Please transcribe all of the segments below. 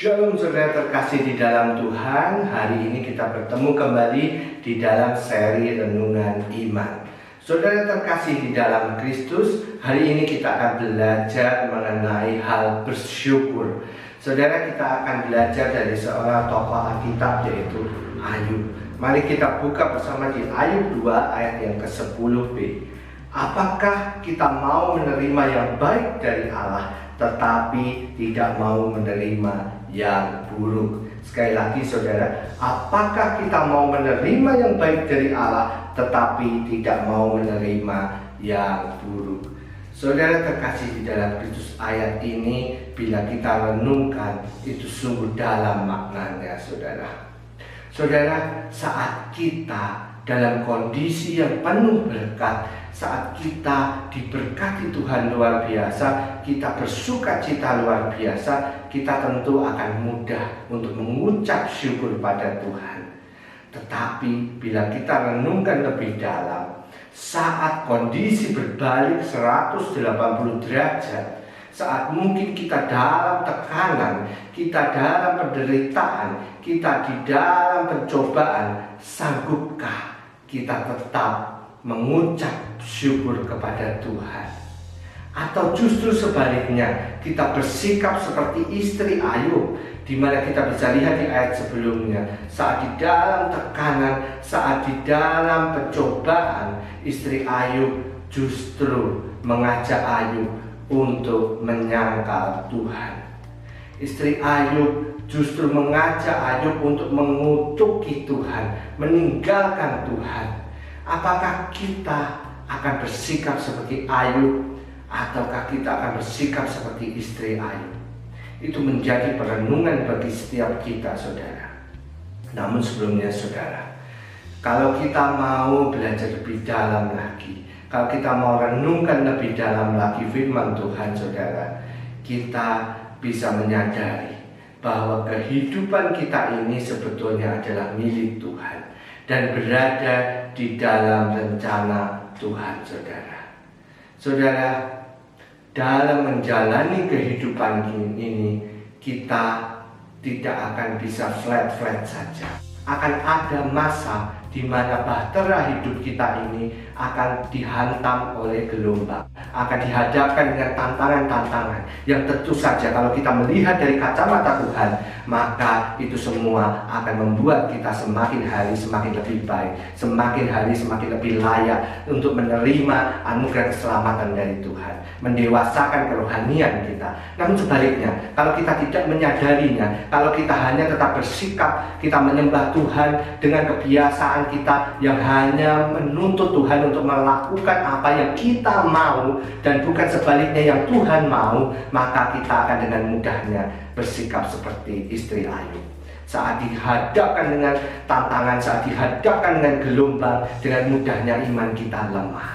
Shalom saudara terkasih di dalam Tuhan. Hari ini kita bertemu kembali di dalam seri Renungan Iman. Saudara terkasih di dalam Kristus, hari ini kita akan belajar mengenai hal bersyukur. Saudara, kita akan belajar dari seorang tokoh Alkitab yaitu Ayub. Mari kita buka bersama di Ayub 2 ayat yang ke-10b. Apakah kita mau menerima yang baik dari Allah, tetapi tidak mau menerima yang buruk? Sekali lagi saudara, apakah kita mau menerima yang baik dari Allah, tetapi tidak mau menerima yang buruk? Saudara terkasih di dalam Kristus, ayat ini bila kita renungkan itu sungguh dalam maknanya saudara. Saudara, saat kita dalam kondisi yang penuh berkat, saat kita diberkati Tuhan luar biasa, kita bersukacita luar biasa, kita tentu akan mudah untuk mengucap syukur pada Tuhan. Tetapi bila kita renungkan lebih dalam, saat kondisi berbalik 180 derajat, saat mungkin kita dalam tekanan, kita dalam penderitaan, kita di dalam pencobaan, sanggupkah kita tetap mengucap syukur kepada Tuhan? Atau justru sebaliknya, kita bersikap seperti istri Ayub, di mana kita bisa lihat di ayat sebelumnya, saat di dalam tekanan, saat di dalam pencobaan, istri Ayub justru mengajak Ayub untuk menyangkal Tuhan. Istri Ayub justru mengajak Ayub untuk mengutuki Tuhan, meninggalkan Tuhan. Apakah kita akan bersikap seperti Ayub, ataukah kita akan bersikap seperti istri Ayub? Itu menjadi perenungan bagi setiap kita saudara. Namun sebelumnya saudara, kalau kita mau belajar lebih dalam lagi, kalau kita mau renungkan lebih dalam lagi firman Tuhan saudara, kita bisa menyadari bahwa kehidupan kita ini sebetulnya adalah milik Tuhan dan berada di dalam rencana Tuhan saudara. Saudara, dalam menjalani kehidupan ini, kita tidak akan bisa flat-flat saja. Akan ada masa di mana bahtera hidup kita ini akan dihantam oleh gelombang, akan dihadapkan dengan tantangan-tantangan yang tentu saja kalau kita melihat dari kacamata Tuhan, maka itu semua akan membuat kita semakin hari semakin lebih baik, semakin hari semakin lebih layak untuk menerima anugerah keselamatan dari Tuhan, mendewasakan kerohanian kita. Namun sebaliknya, kalau kita tidak menyadarinya, kalau kita hanya tetap bersikap kita menyembah Tuhan dengan kebiasaan kita yang hanya menuntut Tuhan untuk melakukan apa yang kita mau dan bukan sebaliknya yang Tuhan mau, maka kita akan dengan mudahnya bersikap seperti istri Ayub. Saat dihadapkan dengan tantangan, saat dihadapkan dengan gelombang, dengan mudahnya iman kita lemah.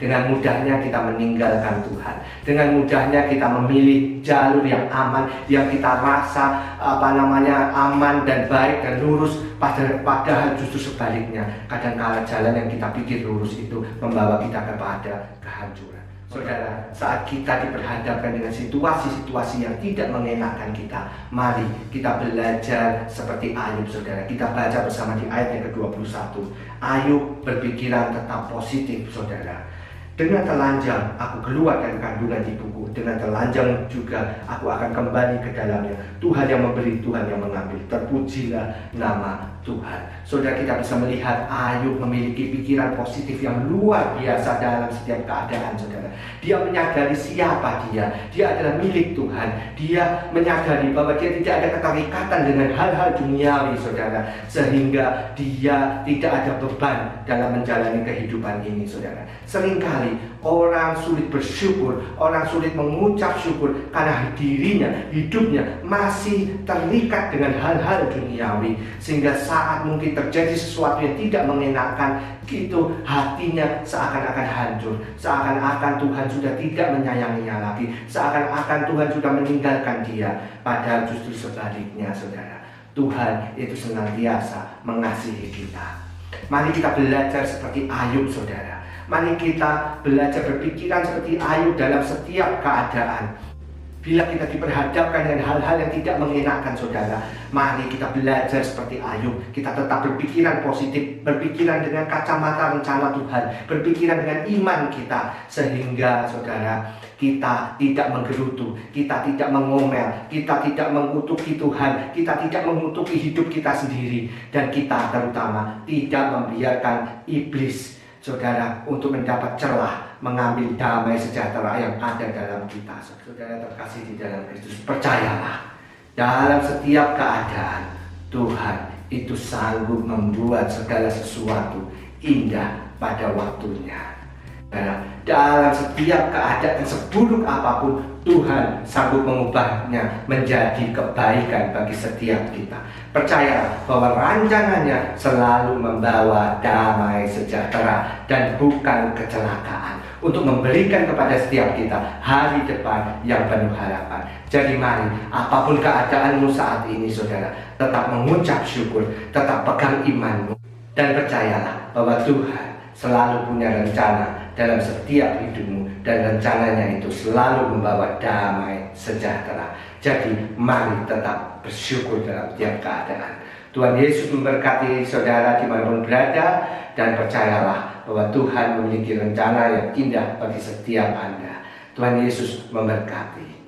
Dengan mudahnya kita meninggalkan Tuhan. Dengan mudahnya kita memilih jalur yang aman, yang kita rasa aman dan baik dan lurus. Padahal justru sebaliknya, kadang-kala jalan yang kita pikir lurus itu membawa kita kepada kehancuran. Saudara, saat kita diperhadapkan dengan situasi-situasi yang tidak mengenakan kita, mari kita belajar seperti Ayub saudara. Kita baca bersama di ayat yang ke-21. Ayub berpikiran tetap positif saudara. Dengan telanjang aku keluar dari kandungan ibuku, dengan telanjang juga aku akan kembali ke dalamnya. Tuhan yang memberi, Tuhan yang mengambil. Terpujilah nama Tuhan. Saudara, kita bisa melihat Ayub memiliki pikiran positif yang luar biasa dalam setiap keadaan saudara. Dia menyadari siapa dia adalah milik Tuhan. Dia menyadari bahwa dia tidak ada keterikatan dengan hal-hal duniawi saudara, sehingga dia tidak ada beban dalam menjalani kehidupan ini saudara. Seringkali orang sulit bersyukur, orang sulit mengucap syukur karena dirinya, hidupnya masih terikat dengan hal-hal duniawi, sehingga saat mungkin terjadi sesuatu yang tidak mengenakan, itu hatinya seakan-akan hancur, seakan-akan Tuhan sudah tidak menyayanginya lagi, seakan-akan Tuhan sudah meninggalkan dia. Padahal justru sebaliknya saudara, Tuhan itu senantiasa mengasihi kita. Mari kita belajar seperti Ayub saudara. Mari kita belajar berpikiran seperti Ayub dalam setiap keadaan. Bila kita diperhadapkan dengan hal-hal yang tidak mengenakan saudara, mari kita belajar seperti Ayub. Kita tetap berpikiran positif, berpikiran dengan kacamata rencana Tuhan, berpikiran dengan iman kita, sehingga saudara, kita tidak menggerutu, kita tidak mengomel, kita tidak mengutuki Tuhan, kita tidak mengutuki hidup kita sendiri, dan kita terutama tidak membiarkan iblis, saudara, untuk mendapat celah mengambil damai sejahtera yang ada dalam kita. Saudara terkasih di dalam Kristus, percayalah, dalam setiap keadaan Tuhan itu sanggup membuat segala sesuatu indah pada waktunya. Dalam setiap keadaan seburuk apapun, Tuhan sanggup mengubahnya menjadi kebaikan bagi setiap kita. Percayalah bahwa rancangannya selalu membawa damai sejahtera dan bukan kecelakaan, untuk memberikan kepada setiap kita hari depan yang penuh harapan. Jadi mari, apapun keadaanmu saat ini saudara, tetap mengucap syukur, tetap pegang imanmu, dan percayalah bahwa Tuhan selalu punya rencana dalam setiap hidupmu, dan rencananya itu selalu membawa damai sejahtera. Jadi mari tetap bersyukur dalam tiap keadaan. Tuhan Yesus memberkati saudara dimanapun berada, dan percayalah bahwa Tuhan memiliki rencana yang indah bagi setiap Anda. Tuhan Yesus memberkati.